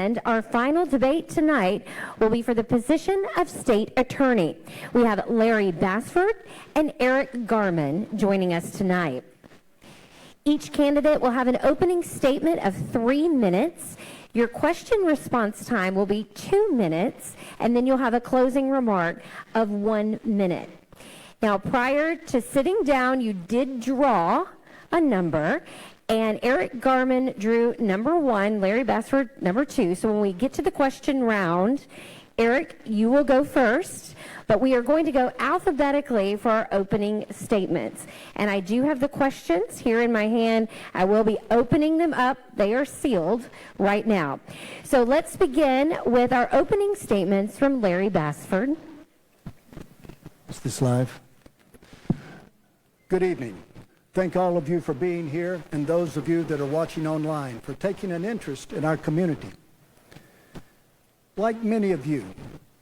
And our final debate tonight will be for the position of state attorney. We have Larry Bassford and Eric Garman joining us tonight. Each candidate will have an opening statement of 3 minutes. Your question response time will be 2 minutes, and then you'll have a closing remark of 1 minute. Now, prior to sitting down, you did draw a number, and Eric Garman drew number 1, Larry Bassford number 2. So when we get to the question round, Eric, you will go first, but we are going to go alphabetically for our opening statements. And I do have the questions here in my hand. I will be opening them up. They are sealed right now. So let's begin with our opening statements from Larry Bassford. Is this live? Good evening. Thank all of you for being here, and those of you that are watching online for taking an interest in our community. Like many of you,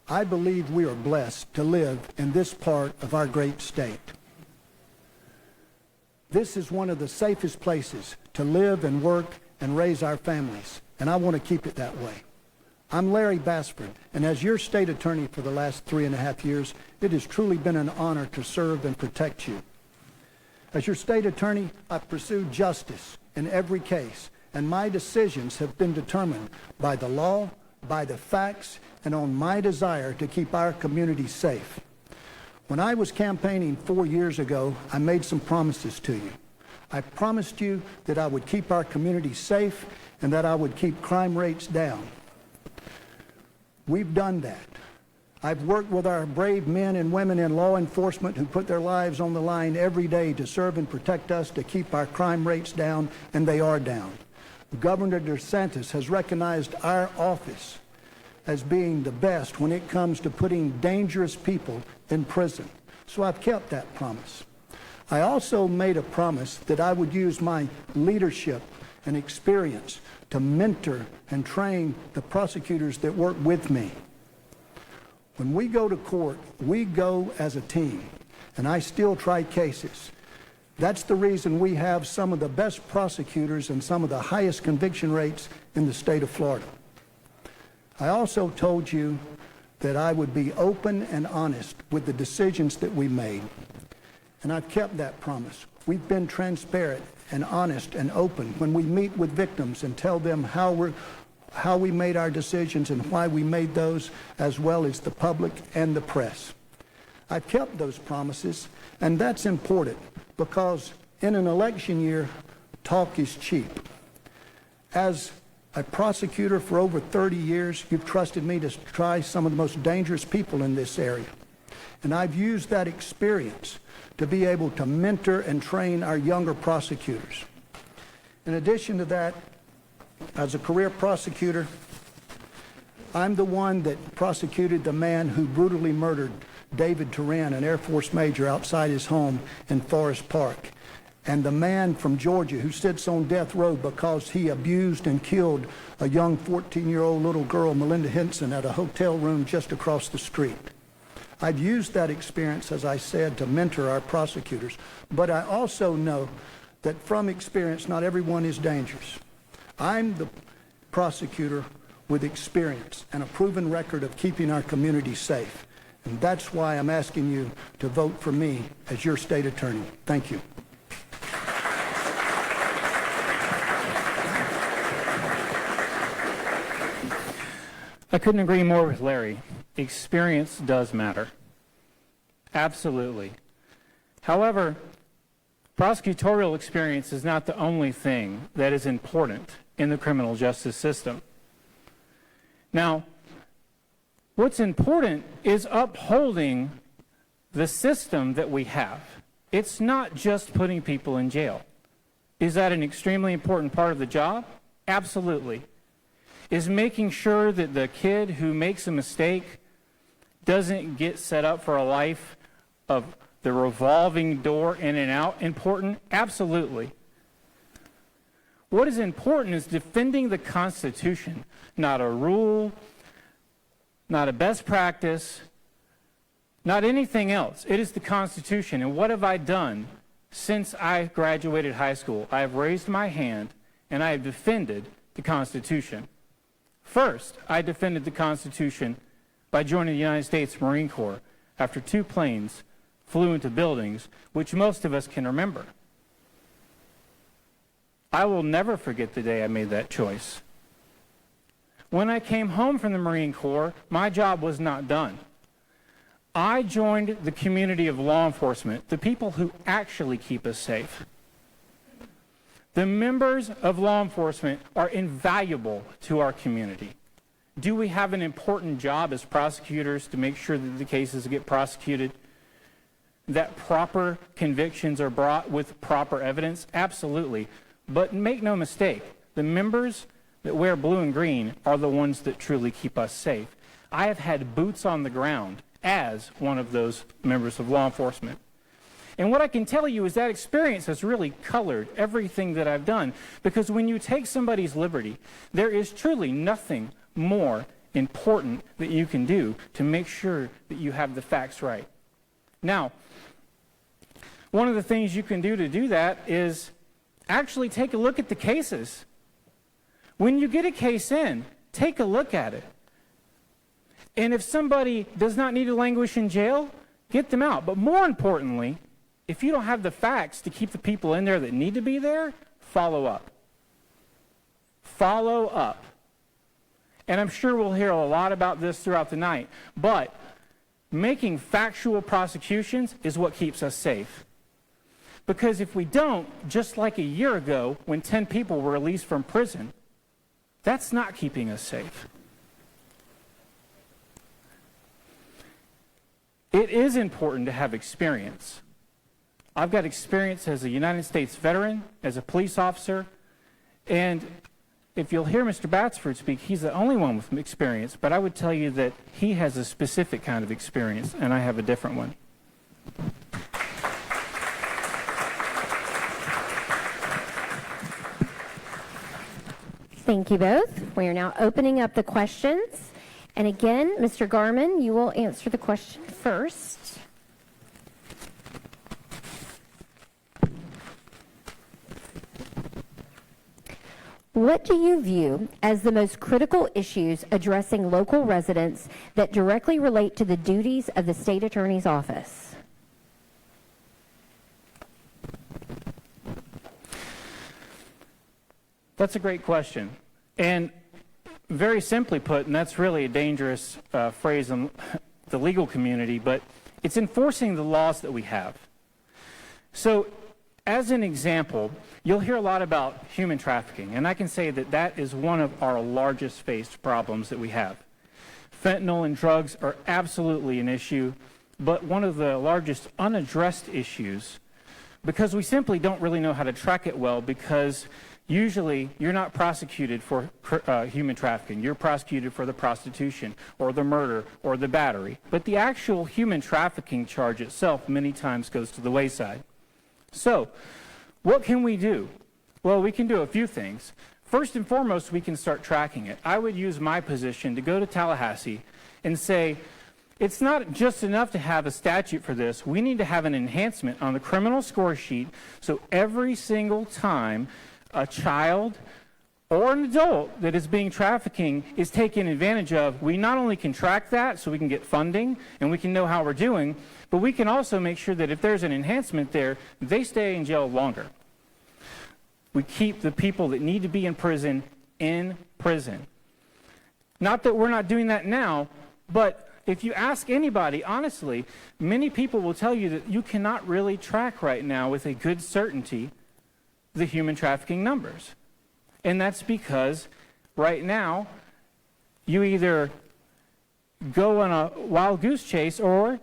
I believe we are blessed to live in this part of our great state. This is one of the safest places to live and work and raise our families, and I want to keep it that way. I'm Larry Bassford, and as your state attorney for the last 3.5 years, it has truly been an honor to serve and protect you. As your state attorney, I've pursued justice in every case, and my decisions have been determined by the law, by the facts, and on my desire to keep our community safe. When I was campaigning 4 years ago, I made some promises to you. I promised you that I would keep our community safe and that I would keep crime rates down. We've done that. I've worked with our brave men and women in law enforcement who put their lives on the line every day to serve and protect us, to keep our crime rates down, and they are down. Governor DeSantis has recognized our office as being the best when it comes to putting dangerous people in prison. So I've kept that promise. I also made a promise that I would use my leadership and experience to mentor and train the prosecutors that work with me. When we go to court, we go as a team, and I still try cases. That's the reason we have some of the best prosecutors and some of the highest conviction rates in the state of Florida. I also told you that I would be open and honest with the decisions that we made, and I've kept that promise. We've been transparent and honest and open when we meet with victims and tell them how we made our decisions and why we made those, as well as the public and the press. I've kept those promises, and that's important because in an election year, talk is cheap. As a prosecutor for over 30 years, you've trusted me to try some of the most dangerous people in this area. And I've used that experience to be able to mentor and train our younger prosecutors. In addition to that, as a career prosecutor, I'm the one that prosecuted the man who brutally murdered David Turan, an Air Force major, outside his home in Forest Park, and the man from Georgia who sits on death row because he abused and killed a young 14-year-old little girl, Melinda Henson, at a hotel room just across the street. I've used that experience, as I said, to mentor our prosecutors, but I also know that from experience, not everyone is dangerous. I'm the prosecutor with experience and a proven record of keeping our community safe. And that's why I'm asking you to vote for me as your state attorney. Thank you. I couldn't agree more with Larry. Experience does matter. Absolutely. However, prosecutorial experience is not the only thing that is important in the criminal justice system. Now, what's important is upholding the system that we have. It's not just putting people in jail. Is that an extremely important part of the job? Absolutely. Is making sure that the kid who makes a mistake doesn't get set up for a life of the revolving door in and out important? Absolutely. What is important is defending the Constitution, not a rule, not a best practice, not anything else. It is the Constitution. And what have I done since I graduated high school? I have raised my hand and I have defended the Constitution. First, I defended the Constitution by joining the United States Marine Corps after 2 planes flew into buildings, which most of us can remember. I will never forget the day I made that choice. When I came home from the Marine Corps, my job was not done. I joined the community of law enforcement, the people who actually keep us safe. The members of law enforcement are invaluable to our community. Do we have an important job as prosecutors to make sure that the cases get prosecuted, that proper convictions are brought with proper evidence? Absolutely. But make no mistake, the members that wear blue and green are the ones that truly keep us safe. I have had boots on the ground as one of those members of law enforcement. And what I can tell you is that experience has really colored everything that I've done, because when you take somebody's liberty, there is truly nothing more important that you can do to make sure that you have the facts right. Now, one of the things you can do to do that is actually take a look at the cases. When you get a case in, take a look at it. And if somebody does not need to languish in jail, get them out. But more importantly, if you don't have the facts to keep the people in there that need to be there, follow up. Follow up. And I'm sure we'll hear a lot about this throughout the night, but making factual prosecutions is what keeps us safe. Because if we don't, just like a year ago when 10 people were released from prison, that's not keeping us safe. It is important to have experience. I've got experience as a United States veteran, as a police officer, and if you'll hear Mr. Batsford speak, he's the only one with experience, but I would tell you that he has a specific kind of experience, and I have a different one. Thank you both. We are now opening up the questions. And again, Mr. Garman, you will answer the question first. What do you view as the most critical issues addressing local residents that directly relate to the duties of the State Attorney's Office? That's a great question. And very simply put, and that's really a dangerous phrase in the legal community, but it's enforcing the laws that we have. So, as an example, you'll hear a lot about human trafficking, and I can say that that is one of our largest faced problems that we have. Fentanyl and drugs are absolutely an issue, but one of the largest unaddressed issues, because we simply don't really know how to track it well, because usually you're not prosecuted for human trafficking. You're prosecuted for the prostitution or the murder or the battery. But the actual human trafficking charge itself many times goes to the wayside. So, what can we do? Well, we can do a few things. First and foremost, we can start tracking it. I would use my position to go to Tallahassee and say, it's not just enough to have a statute for this. We need to have an enhancement on the criminal score sheet so every single time a child or an adult that is being trafficking is taken advantage of, we not only can track that so we can get funding and we can know how we're doing, but we can also make sure that if there's an enhancement there, they stay in jail longer. We keep the people that need to be in prison in prison. Not that we're not doing that now, but if you ask anybody, honestly, many people will tell you that you cannot really track right now with a good certainty the human trafficking numbers. And that's because right now you either go on a wild goose chase or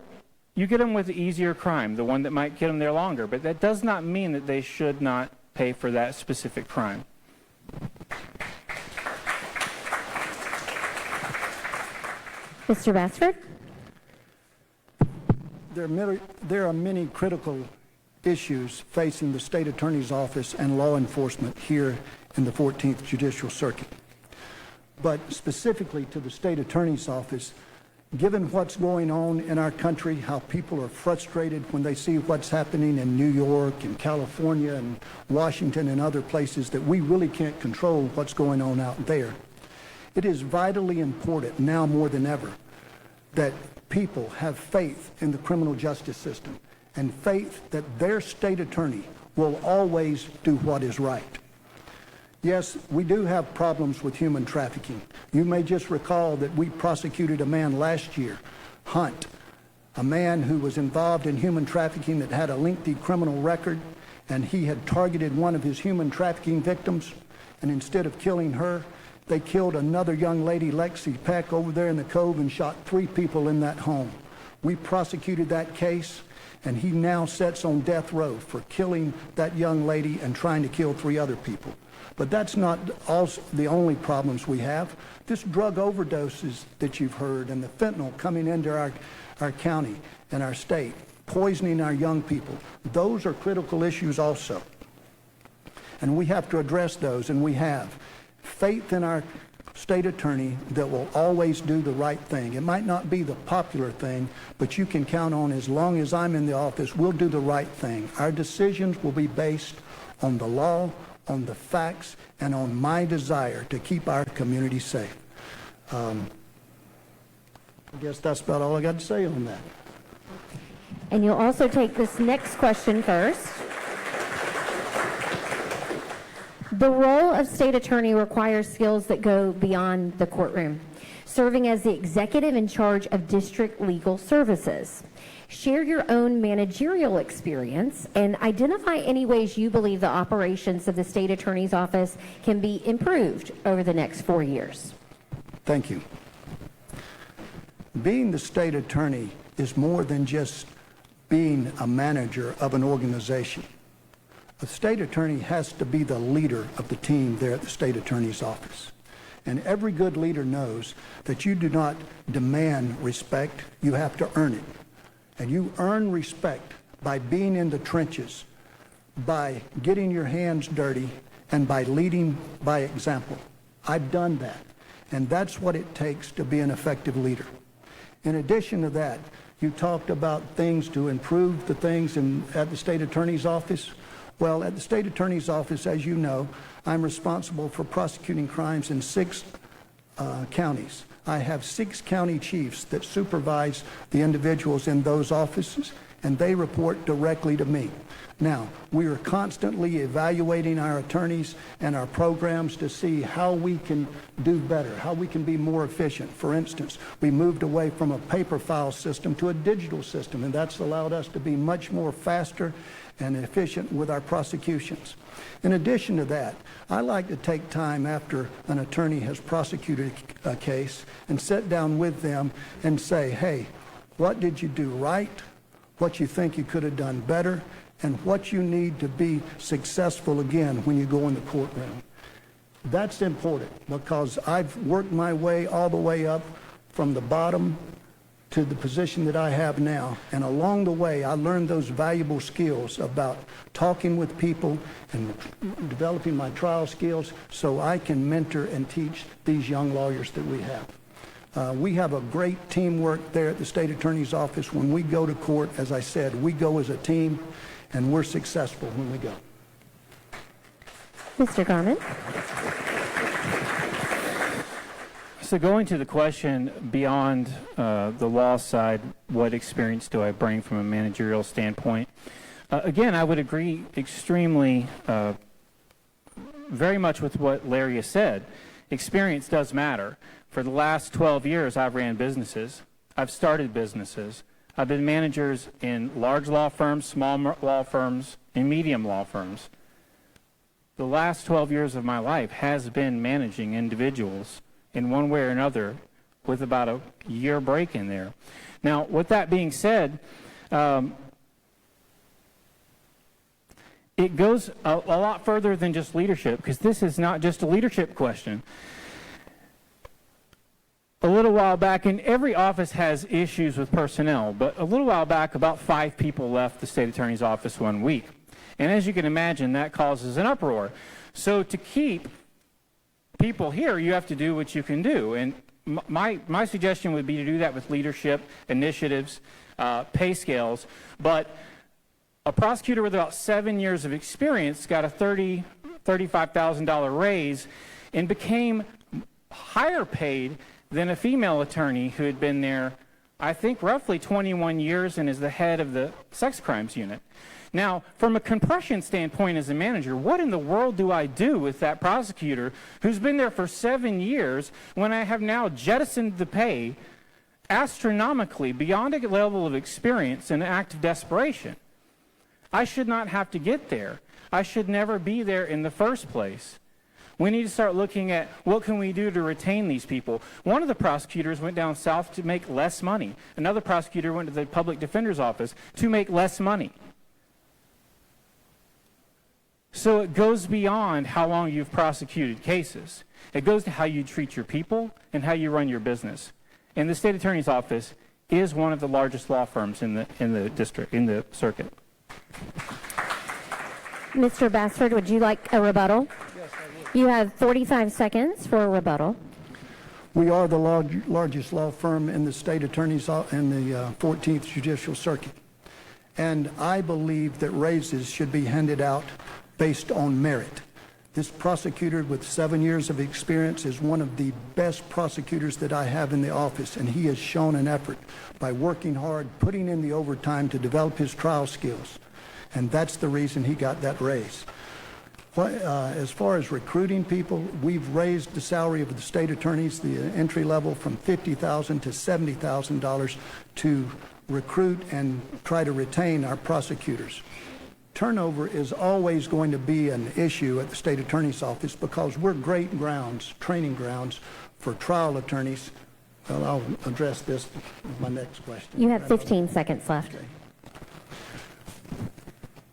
you get them with the easier crime, the one that might get them there longer. But that does not mean that they should not pay for that specific crime. Mr. Batsford? There are many critical issues facing the State Attorney's Office and law enforcement here in the 14th Judicial Circuit. But specifically to the State Attorney's Office, given what's going on in our country, how people are frustrated when they see what's happening in New York and California and Washington and other places that we really can't control what's going on out there. It is vitally important now more than ever that people have faith in the criminal justice system and faith that their state attorney will always do what is right. Yes, we do have problems with human trafficking. You may just recall that we prosecuted a man last year, Hunt, a man who was involved in human trafficking that had a lengthy criminal record, and he had targeted one of his human trafficking victims, and instead of killing her, they killed another young lady, Lexi Peck, over there in the Cove and shot 3 people in that home. We prosecuted that case, and he now sits on death row for killing that young lady and trying to kill 3 other people. But that's not also the only problems we have. This drug overdoses that you've heard and the fentanyl coming into our county and our state, poisoning our young people, those are critical issues also. And we have to address those, and we have. Faith in our state attorney that will always do the right thing. It might not be the popular thing, but you can count on, as long as I'm in the office, we'll do the right thing. Our decisions will be based on the law, on the facts, and on my desire to keep our community safe. I guess that's about all I got to say on that. And you'll also take this next question first. The role of state attorney requires skills that go beyond the courtroom, serving as the executive in charge of district legal services. Share your own managerial experience and identify any ways you believe the operations of the state attorney's office can be improved over the next 4 years. Thank you. Being the state attorney is more than just being a manager of an organization. The state attorney has to be the leader of the team there at the state attorney's office. And every good leader knows that you do not demand respect, you have to earn it. And you earn respect by being in the trenches, by getting your hands dirty, and by leading by example. I've done that. And that's what it takes to be an effective leader. In addition to that, you talked about things to improve the things at the state attorney's office. Well, at the state attorney's office, as you know, I'm responsible for prosecuting crimes in 6 counties. I have 6 county chiefs that supervise the individuals in those offices, and they report directly to me. Now, we are constantly evaluating our attorneys and our programs to see how we can do better, how we can be more efficient. For instance, we moved away from a paper file system to a digital system, and that's allowed us to be much more faster and efficient with our prosecutions. In addition to that, I like to take time after an attorney has prosecuted a case and sit down with them and say, hey, what did you do right, what you think you could have done better, and what you need to be successful again when you go in the courtroom. That's important because I've worked my way all the way up from the bottom to the position that I have now. And along the way, I learned those valuable skills about talking with people and developing my trial skills so I can mentor and teach these young lawyers that we have. We have a great teamwork there at the state attorney's office. When we go to court, as I said, we go as a team, and we're successful when we go. Mr. Garman. So going to the question beyond the law side, what experience do I bring from a managerial standpoint? Again, I would agree extremely, very much with what Larry has said. Experience does matter. For the last 12 years, I've ran businesses. I've started businesses. I've been managers in large law firms, small law firms, and medium law firms. The last 12 years of my life has been managing individuals in one way or another, with about a year break in there. Now, with that being said, it goes a lot further than just leadership, because this is not just a leadership question. A little while back, and every office has issues with personnel, but a little while back, about 5 people left the state attorney's office one week. And as you can imagine, that causes an uproar. So to keep people here, you have to do what you can do. And my suggestion would be to do that with leadership, initiatives, pay scales. But a prosecutor with about 7 years of experience got a $35,000 raise and became higher paid than a female attorney who had been there, I think, roughly 21 years and is the head of the sex crimes unit. Now, from a compression standpoint as a manager, what in the world do I do with that prosecutor who's been there for 7 years when I have now jettisoned the pay astronomically beyond a level of experience in an act of desperation? I should not have to get there. I should never be there in the first place. We need to start looking at what can we do to retain these people. One of the prosecutors went down south to make less money. Another prosecutor went to the public defender's office to make less money. So it goes beyond how long you've prosecuted cases. It goes to how you treat your people and how you run your business. And the state attorney's office is one of the largest law firms in the circuit. Mr. Bassford, would you like a rebuttal? Yes, I would. You have 45 seconds for a rebuttal. We are the largest law firm in the state attorney's in the 14th Judicial Circuit. And I believe that raises should be handed out based on merit. This prosecutor with 7 years of experience is one of the best prosecutors that I have in the office, and he has shown an effort by working hard, putting in the overtime to develop his trial skills. And that's the reason he got that raise. As far as recruiting people, we've raised the salary of the state attorneys, the entry level, from $50,000 to $70,000 to recruit and try to retain our prosecutors. Turnover is always going to be an issue at the state attorney's office because we're great grounds, training grounds for trial attorneys. Well, I'll address this with my next question. You have 15 seconds left. Okay.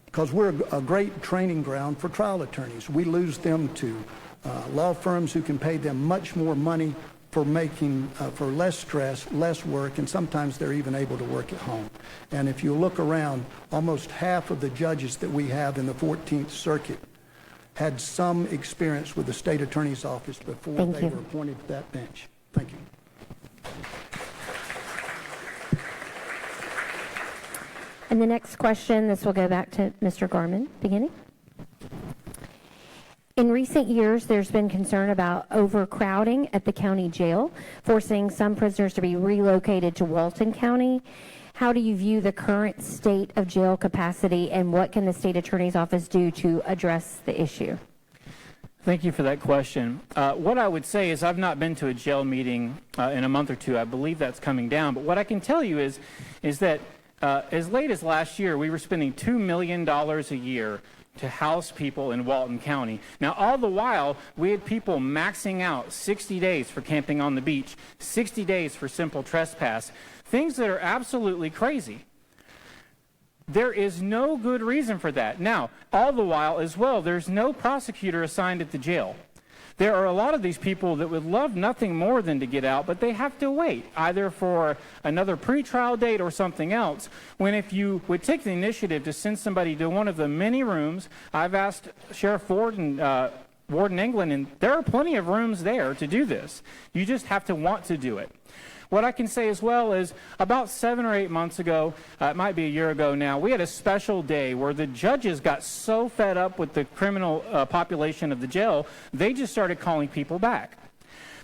Because we're a great training ground for trial attorneys. We lose them to law firms who can pay them much more money for making, for less stress, less work, and sometimes they're even able to work at home. And if you look around, almost half of the judges that we have in the 14th Circuit had some experience with the state attorney's office before they were appointed to that bench. Thank you. And the next question, this will go back to Mr. Garman, beginning. In recent years, there's been concern about overcrowding at the county jail, forcing some prisoners to be relocated to Walton County. How do you view the current state of jail capacity, and what can the state attorney's office do to address the issue? Thank you for that question. What I would say is I've not been to a jail meeting in a month or two. I believe that's coming down. But what I can tell you is that as late as last year, we were spending $2 million a year to house people in Walton County. Now, all the while, we had people maxing out 60 days for camping on the beach, 60 days for simple trespass, things that are absolutely crazy. There is no good reason for that. Now, all the while as well, there's no prosecutor assigned at the jail. There are a lot of these people that would love nothing more than to get out, but they have to wait either for another pretrial date or something else. When if you would take the initiative to send somebody to one of the many rooms, I've asked Sheriff Ford and Warden England, and there are plenty of rooms there to do this. You just have to want to do it. What I can say as well is about 7 or 8 months ago, it might be a year ago now, we had a special day where the judges got so fed up with the criminal population of the jail, they just started calling people back.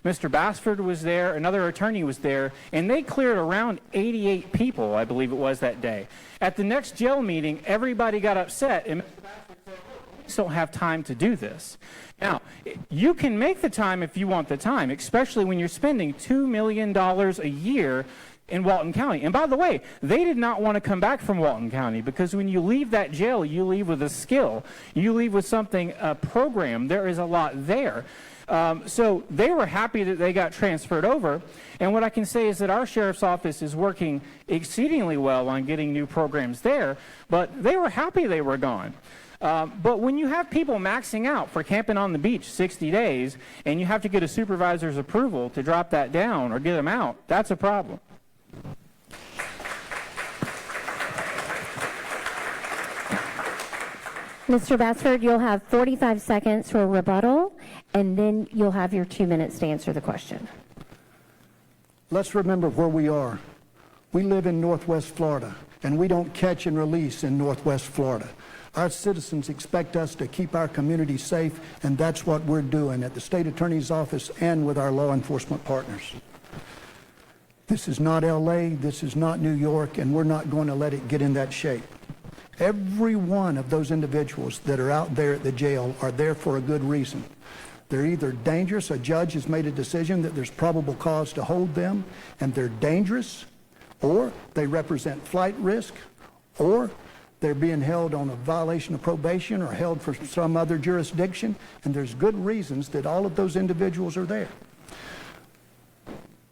Mr. Bassford was there, another attorney was there, and they cleared around 88 people, I believe it was, that day. At the next jail meeting, everybody got upset, and Mr. Bassford said, we just don't have time to do this. Now, you can make the time if you want the time, especially when you're spending $2 million a year in Walton County. And by the way, they did not want to come back from Walton County because when you leave that jail, you leave with a skill. You leave with something, a program. There is a lot there. So they were happy that they got transferred over. And what I can say is that our sheriff's office is working exceedingly well on getting new programs there, but they were happy they were gone. But when you have people maxing out for camping on the beach 60 days and you have to get a supervisor's approval to drop that down or get them out, that's a problem. Mr. Bassford, you'll have 45 seconds for a rebuttal, and then you'll have your 2 minutes to answer the question. Let's remember where we are. We live in Northwest Florida. and we don't catch and release in Northwest Florida. Our citizens expect us to keep our community safe, and that's what we're doing at the State Attorney's Office and with our law enforcement partners. This is not LA, this is not New York, and we're not going to let it get in that shape. Every one of those individuals that are out there at the jail are there for a good reason. They're either dangerous, a judge has made a decision that there's probable cause to hold them, and they're dangerous, or they represent flight risk, or they're being held on a violation of probation or held for some other jurisdiction, and there's good reasons that all of those individuals are there.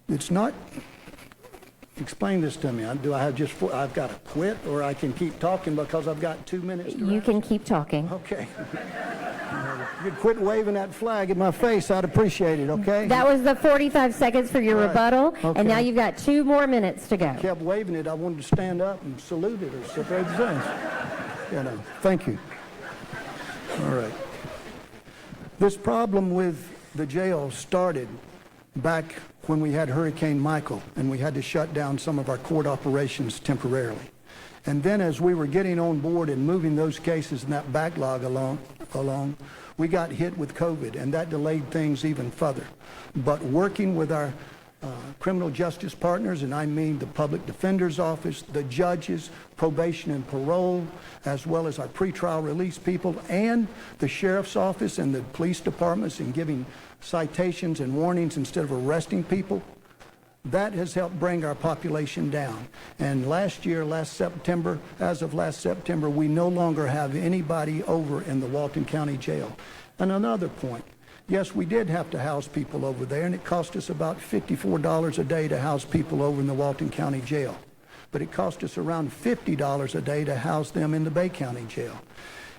It's not... Explain this to me. Do I have I've got to quit, or I can keep talking because I've got 2 minutes to You rest? can keep talking. Okay. If you'd quit waving that flag in my face, I'd appreciate it, okay? That was the 45 seconds for your Right. rebuttal, Okay. and now you've got 2 more minutes to go. Kept waving it. I wanted to stand up and salute it or something. You know, thank you. All right. This problem with the jail started back when we had Hurricane Michael and we had to shut down some of our court operations temporarily. And then as we were getting on board and moving those cases and that backlog along, we got hit with COVID, and that delayed things even further. But working with our criminal justice partners, and I mean the public defender's office, the judges, probation and parole, as well as our pretrial release people, and the sheriff's office and the police departments, in giving citations and warnings instead of arresting people, that has helped bring our population down. And last September, as of last September, we no longer have anybody over in the Walton County Jail. And another point, yes, we did have to house people over there, and it cost us about $54 a day to house people over in the Walton County Jail. But it cost us around $50 a day to house them in the Bay County Jail.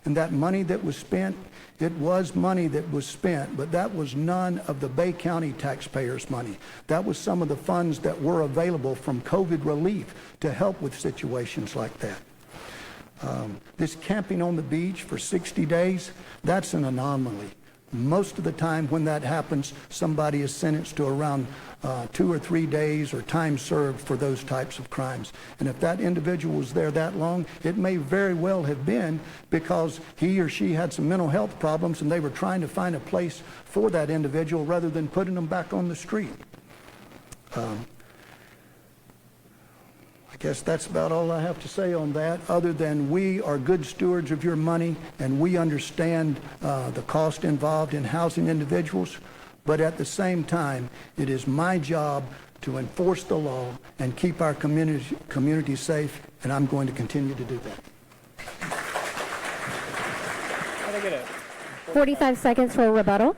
And that money that was spent, it was money that was spent, but that was none of the Bay County taxpayers' money. That was some of the funds that were available from COVID relief to help with situations like that. This camping on the beach for 60 days, that's an anomaly. Most of the time when that happens, somebody is sentenced to around 2 or 3 days or time served for those types of crimes. And if that individual was there that long, it may very well have been because he or she had some mental health problems and they were trying to find a place for that individual rather than putting them back on the street. I guess that's about all I have to say on that, other than we are good stewards of your money and we understand the cost involved in housing individuals, but at the same time, it is my job to enforce the law and keep our community safe, and I'm going to continue to do that. 45 seconds for a rebuttal.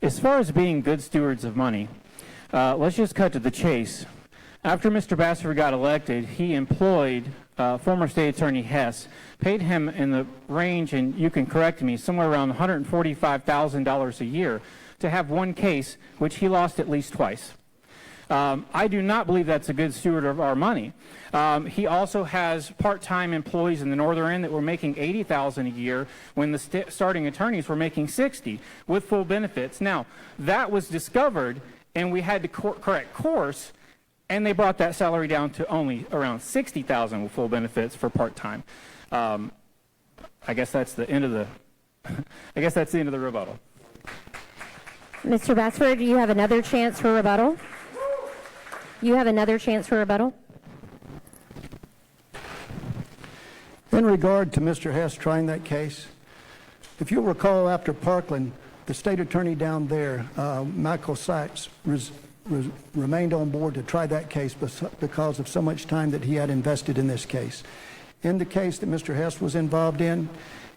As far as being good stewards of money, let's just cut to the chase. After Mr. Bassford got elected, he employed former State Attorney Hess, paid him in the range, and you can correct me, somewhere around $145,000 a year to have one case, which he lost at least twice. I do not believe that's a good steward of our money. He also has part-time employees in the northern end that were making $80,000 a year when the starting attorneys were making $60,000 with full benefits. Now, that was discovered, and we had to correct course, and they brought that salary down to only around $60,000 with full benefits for part-time. I guess that's the end of the. I guess that's the end of the rebuttal. Mr. Bassford, do you have another chance for rebuttal? You have another chance for rebuttal? In regard to Mr. Hess trying that case, if you'll recall, after Parkland, the state attorney down there, Michael Sachs, remained on board to try that case because of so much time that he had invested in this case. In the case that Mr. Hess was involved in,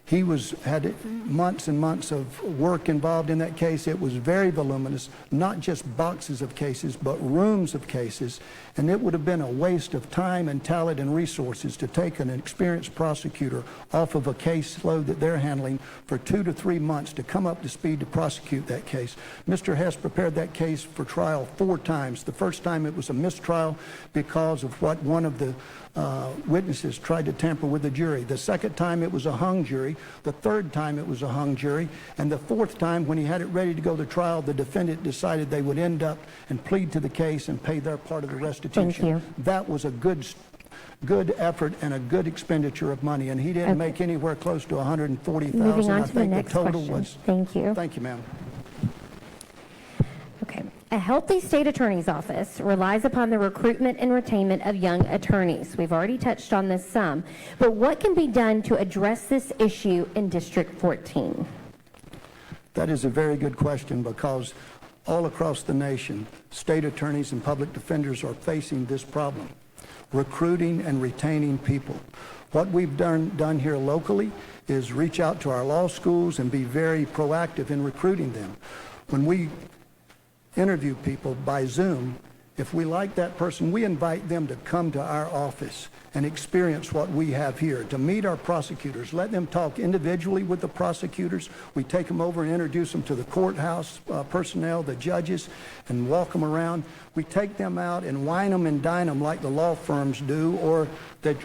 he had months and months of work involved in that case. It was very voluminous, not just boxes of cases, but rooms of cases, and it would have been a waste of time and talent and resources to take an experienced prosecutor off of a caseload that they're handling for 2 to 3 months to come up to speed to prosecute that case. Mr. Hess prepared that case for trial 4 times. The first time it was a mistrial because of what one of the witnesses tried to tamper with the jury. The second time it was a hung jury. The third time it was a hung jury. And the fourth time, when he had it ready to go to trial, the defendant decided they would end up and plead to the case and pay their part of the restitution. Thank you. That was a good good effort and a good expenditure of money, and he didn't make anywhere close to $140,000. Moving on I to the think next the total question. was. Thank you. Thank you, ma'am. Okay. A healthy state attorney's office relies upon the recruitment and retainment of young attorneys. We've already touched on this some, but what can be done to address this issue in District 14? That is a very good question, because all across the nation, state attorneys and public defenders are facing this problem, recruiting and retaining people. What we've done here locally is reach out to our law schools and be very proactive in recruiting them. When we interview people by Zoom, if we like that person, we invite them to come to our office and experience what we have here, to meet our prosecutors, let them talk individually with the prosecutors. We take them over and introduce them to the courthouse personnel, the judges, and walk them around. We take them out and wine them and dine them like the law firms do, or that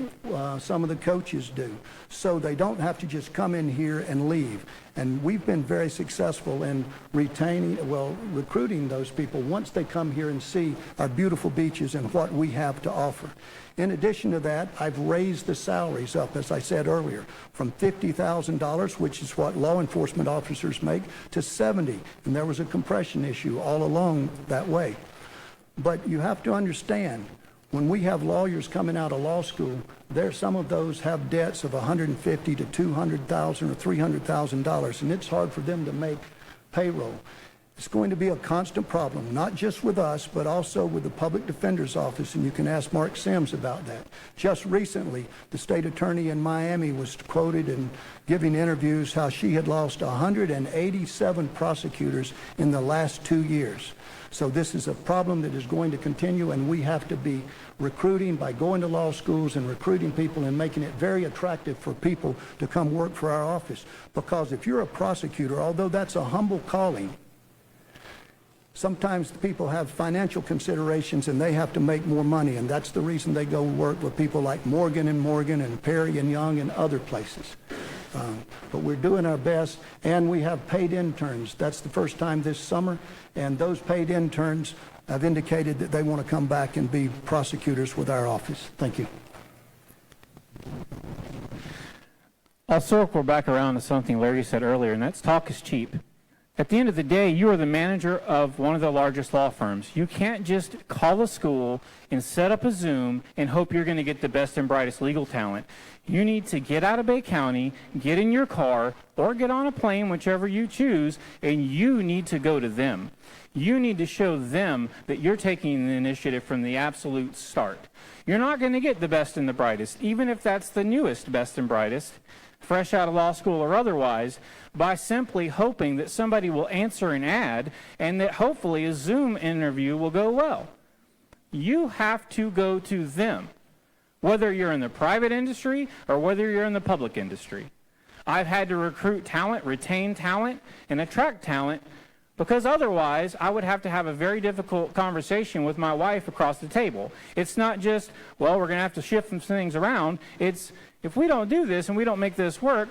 some of the coaches do, so they don't have to just come in here and leave. And we've been very successful in recruiting those people once they come here and see our beautiful beaches and what we have to offer. In addition to that, I've raised the salaries up, as I said earlier, from $50,000, which is what law enforcement officers make, to $70,000. And there was a compression issue all along that way. But you have to understand, when we have lawyers coming out of law school, some of those have debts of $150,000 to $200,000 or $300,000, and it's hard for them to make payroll. It's going to be a constant problem, not just with us, but also with the Public Defender's Office, and you can ask Mark Sims about that. Just recently, the state attorney in Miami was quoted in giving interviews how she had lost 187 prosecutors in the last 2 years. So this is a problem that is going to continue, and we have to be recruiting by going to law schools and recruiting people and making it very attractive for people to come work for our office. Because if you're a prosecutor, although that's a humble calling, sometimes the people have financial considerations and they have to make more money, and that's the reason they go work with people like Morgan and Perry and Young and other places. But we're doing our best, and we have paid interns. That's the first time this summer, and those paid interns have indicated that they want to come back and be prosecutors with our office. Thank you. I'll circle back around to something Larry said earlier, and that's talk is cheap. At the end of the day, you are the manager of one of the largest law firms. You can't just call a school and set up a Zoom and hope you're going to get the best and brightest legal talent. You need to get out of Bay County, get in your car, or get on a plane, whichever you choose, and you need to go to them. You need to show them that you're taking the initiative from the absolute start. You're not going to get the best and the brightest, even if that's the newest best and brightest, fresh out of law school or otherwise, by simply hoping that somebody will answer an ad and that hopefully a Zoom interview will go well. You have to go to them, whether you're in the private industry or whether you're in the public industry. I've had to recruit talent, retain talent, and attract talent, because otherwise I would have to have a very difficult conversation with my wife across the table. It's not just, well, we're going to have to shift some things around. It's, if we don't do this and we don't make this work,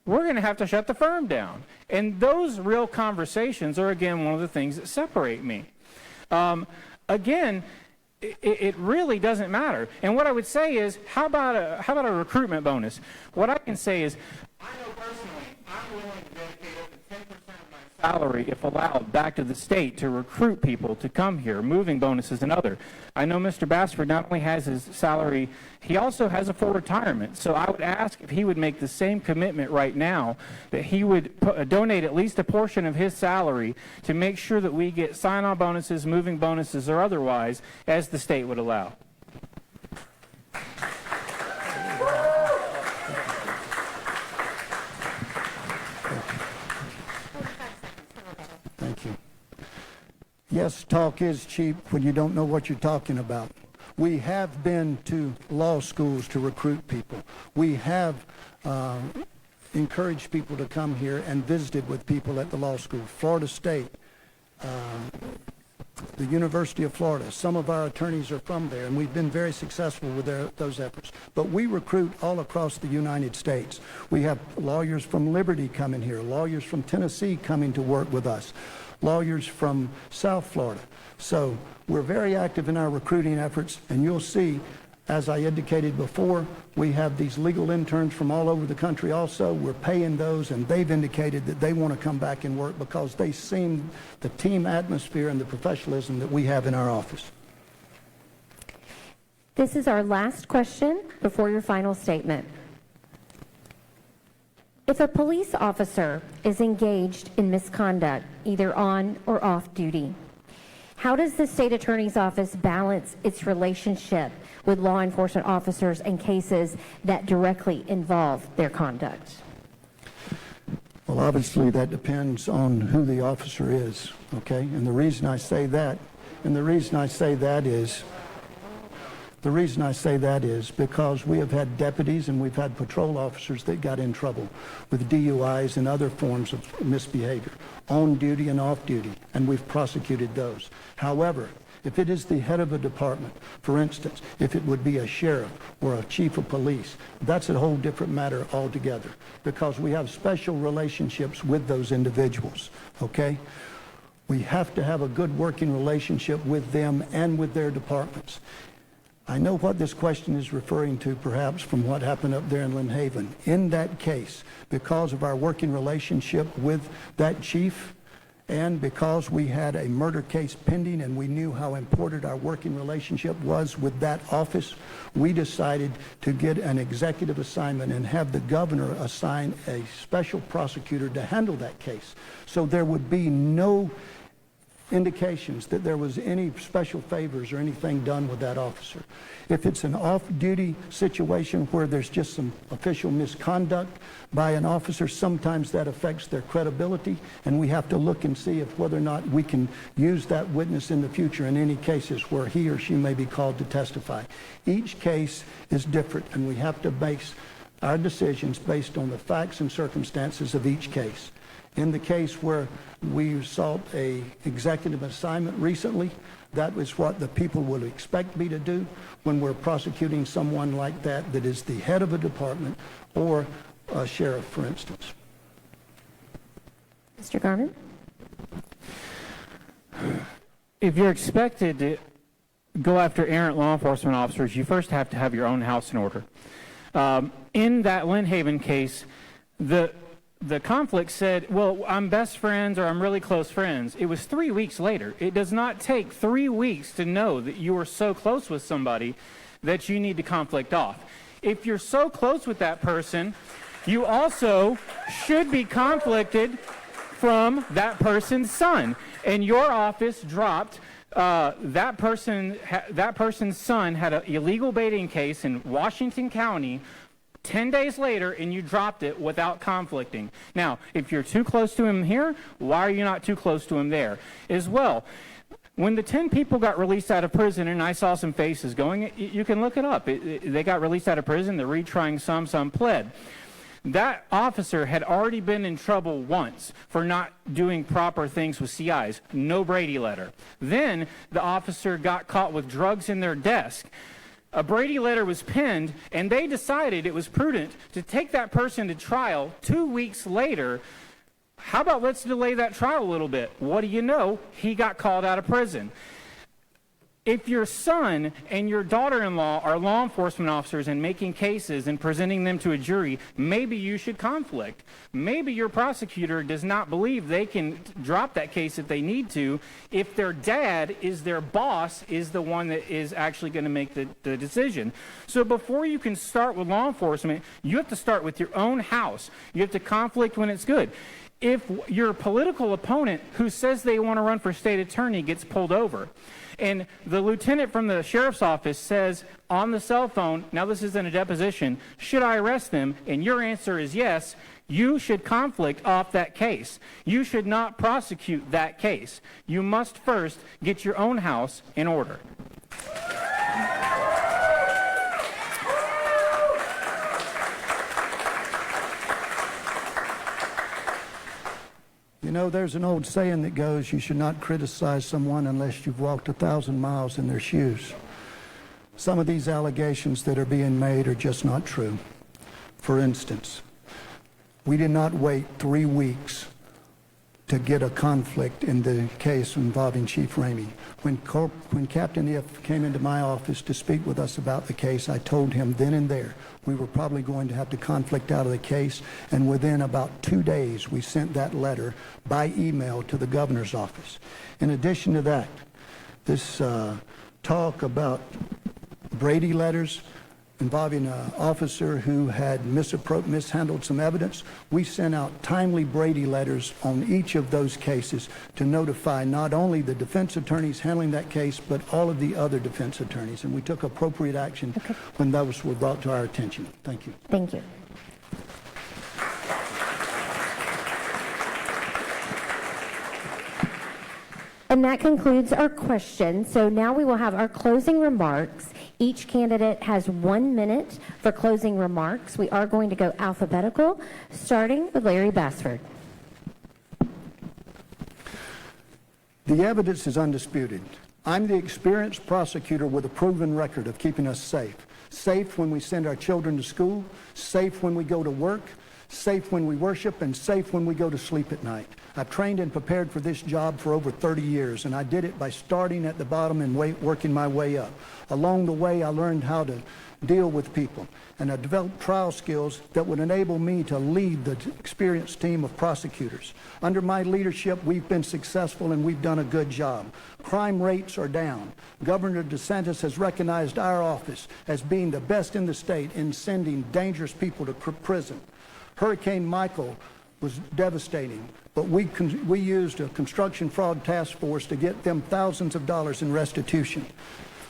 we're going to have to shut the firm down. And those real conversations are, again, one of the things that separate me. Again, it really doesn't matter. And what I would say is, how about a recruitment bonus? What I can say is, I know personally, I'm willing to dedicate up to 10% of my salary, if allowed, back to the state to recruit people to come here, moving bonuses and other. I know Mr. Bassford not only has his salary, he also has a full retirement. So I would ask if he would make the same commitment right now, that he would donate at least a portion of his salary to make sure that we get sign-on bonuses, moving bonuses, or otherwise, as the state would allow. Thank you. Yes, talk is cheap when you don't know what you're talking about. We have been to law schools to recruit people. We have encouraged people to come here and visited with people at the law school. Florida State, the University of Florida, some of our attorneys are from there, and we've been very successful with those efforts. But we recruit all across the United States. We have lawyers from Liberty coming here, lawyers from Tennessee coming to work with us, lawyers from South Florida. So we're very active in our recruiting efforts, and you'll see As I indicated before, we have these legal interns from all over the country also. We're paying those, and they've indicated that they want to come back and work because they've seen the team atmosphere and the professionalism that we have in our office. This is our last question before your final statement. If a police officer is engaged in misconduct, either on or off duty, how does the state attorney's office balance its relationship with law enforcement officers in cases that directly involve their conduct? Well, obviously that depends on who the officer is, okay? And the reason I say that is because we have had deputies and we've had patrol officers that got in trouble with DUIs and other forms of misbehavior, on duty and off duty, and we've prosecuted those. However, if it is the head of a department, for instance, if it would be a sheriff or a chief of police, that's a whole different matter altogether because we have special relationships with those individuals, okay? We have to have a good working relationship with them and with their departments. I know what this question is referring to, perhaps, from what happened up there in Lynn Haven. In that case, because of our working relationship with that chief, and because we had a murder case pending and we knew how important our working relationship was with that office, we decided to get an executive assignment and have the governor assign a special prosecutor to handle that case. So there would be no indications that there was any special favors or anything done with that officer. If it's an off-duty situation where there's just some official misconduct by an officer, sometimes that affects their credibility, and we have to look and see if whether or not we can use that witness in the future in any cases where he or she may be called to testify. Each case is different, and we have to base our decisions based on the facts and circumstances of each case. In the case where we sought a executive assignment recently, that is what the people would expect me to do when we're prosecuting someone like that is the head of a department or a sheriff, for instance. Mr. Garman? If you're expected to go after errant law enforcement officers, you first have to have your own house in order. In that Lynn Haven case, the conflict said, well, I'm best friends or I'm really close friends. It was 3 weeks later. It does not take 3 weeks to know that you are so close with somebody that you need to conflict off. If you're so close with that person, you also should be conflicted from that person's son. And your office dropped that person's son had an illegal baiting case in Washington County 10 days later, and you dropped it without conflicting. Now, if you're too close to him here, why are you not too close to him there as well? When the 10 people got released out of prison, and I saw some faces going, you can look it up. They got released out of prison. They're retrying some pled. That officer had already been in trouble once for not doing proper things with CIs. No Brady letter. Then the officer got caught with drugs in their desk. A Brady letter was penned, and they decided it was prudent to take that person to trial 2 weeks later. How about let's delay that trial a little bit? What do you know? He got called out of prison. If your son and your daughter-in-law are law enforcement officers and making cases and presenting them to a jury, maybe you should conflict. Maybe your prosecutor does not believe they can drop that case if they need to, if their dad is their boss, is the one that is actually going to make the decision. So before you can start with law enforcement, you have to start with your own house. You have to conflict when it's good. If your political opponent who says they want to run for state attorney gets pulled over, and the lieutenant from the sheriff's office says on the cell phone, now this isn't a deposition, should I arrest them? And your answer is yes, you should conflict off that case. You should not prosecute that case. You must first get your own house in order. You know, there's an old saying that goes, you should not criticize someone unless you've walked 1,000 miles in their shoes. Some of these allegations that are being made are just not true. For instance, we did not wait 3 weeks to get a conflict in the case involving Chief Ramey. When Captain If came into my office to speak with us about the case, I told him then and there we were probably going to have to conflict out of the case, and within about 2 days we sent that letter by email to the governor's office. In addition to that, this talk about Brady letters involving an officer who had mishandled some evidence, we sent out timely Brady letters on each of those cases to notify not only the defense attorneys handling that case, but all of the other defense attorneys. And we took appropriate action when those were brought to our attention. Thank you. Thank you. And that concludes our questions. So now we will have our closing remarks. Each candidate has 1 minute for closing remarks. We are going to go alphabetical, starting with Larry Bassford. The evidence is undisputed. I'm the experienced prosecutor with a proven record of keeping us safe. Safe when we send our children to school, safe when we go to work, safe when we worship, and safe when we go to sleep at night. I've trained and prepared for this job for over 30 years, and I did it by starting at the bottom and working my way up. Along the way, I learned how to deal with people, and I developed trial skills that would enable me to lead the experienced team of prosecutors. Under my leadership, we've been successful and we've done a good job. Crime rates are down. Governor DeSantis has recognized our office as being the best in the state in sending dangerous people to prison. Hurricane Michael was devastating, but we used a construction fraud task force to get them thousands of dollars in restitution.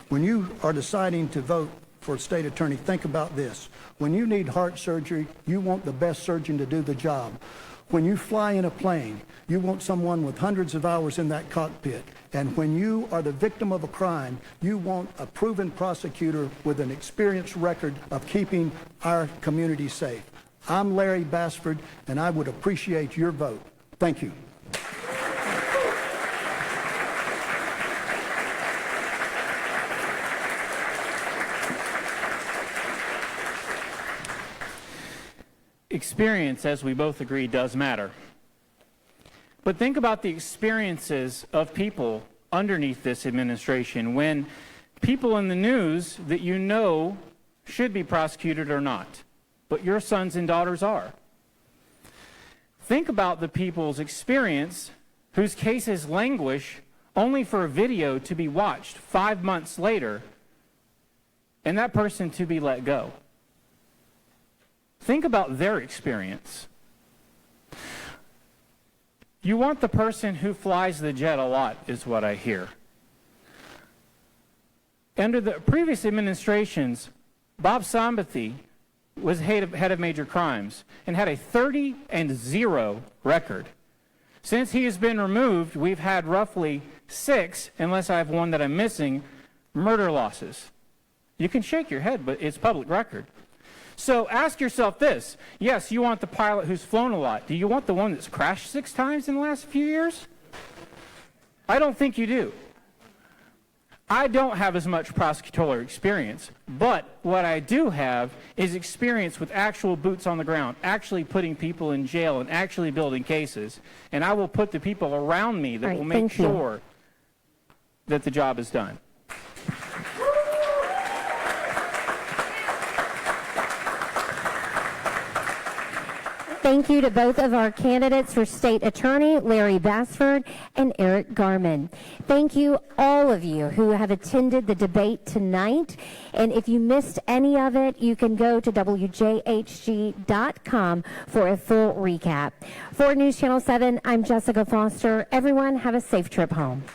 When you are deciding to vote for a state attorney, think about this. When you need heart surgery, you want the best surgeon to do the job. When you fly in a plane, you want someone with hundreds of hours in that cockpit. And when you are the victim of a crime, you want a proven prosecutor with an experienced record of keeping our community safe. I'm Larry Bassford, and I would appreciate your vote. Thank you. Experience, as we both agree, does matter. But think about the experiences of people underneath this administration when people in the news that you know should be prosecuted are not, but your sons and daughters are. Think about the people's experience whose cases languish only for a video to be watched 5 months later and that person to be let go. Think about their experience. You want the person who flies the jet a lot, is what I hear. Under the previous administrations, Bob Sambathy was head of major crimes and had a 30-0 record. Since he has been removed, we've had roughly 6, unless I have one that I'm missing, murder losses. You can shake your head, but it's public record. So ask yourself this. Yes, you want the pilot who's flown a lot. Do you want the one that's crashed 6 times in the last few years? I don't think you do. I don't have as much prosecutorial experience, but what I do have is experience with actual boots on the ground, actually putting people in jail and actually building cases. And I will put the people around me that will make sure that the job is done. Thank you to both of our candidates for state attorney, Larry Bassford and Eric Garman. Thank you, all of you who have attended the debate tonight. And if you missed any of it, you can go to WJHG.com for a full recap. For News Channel 7, I'm Jessica Foster. Everyone have a safe trip home.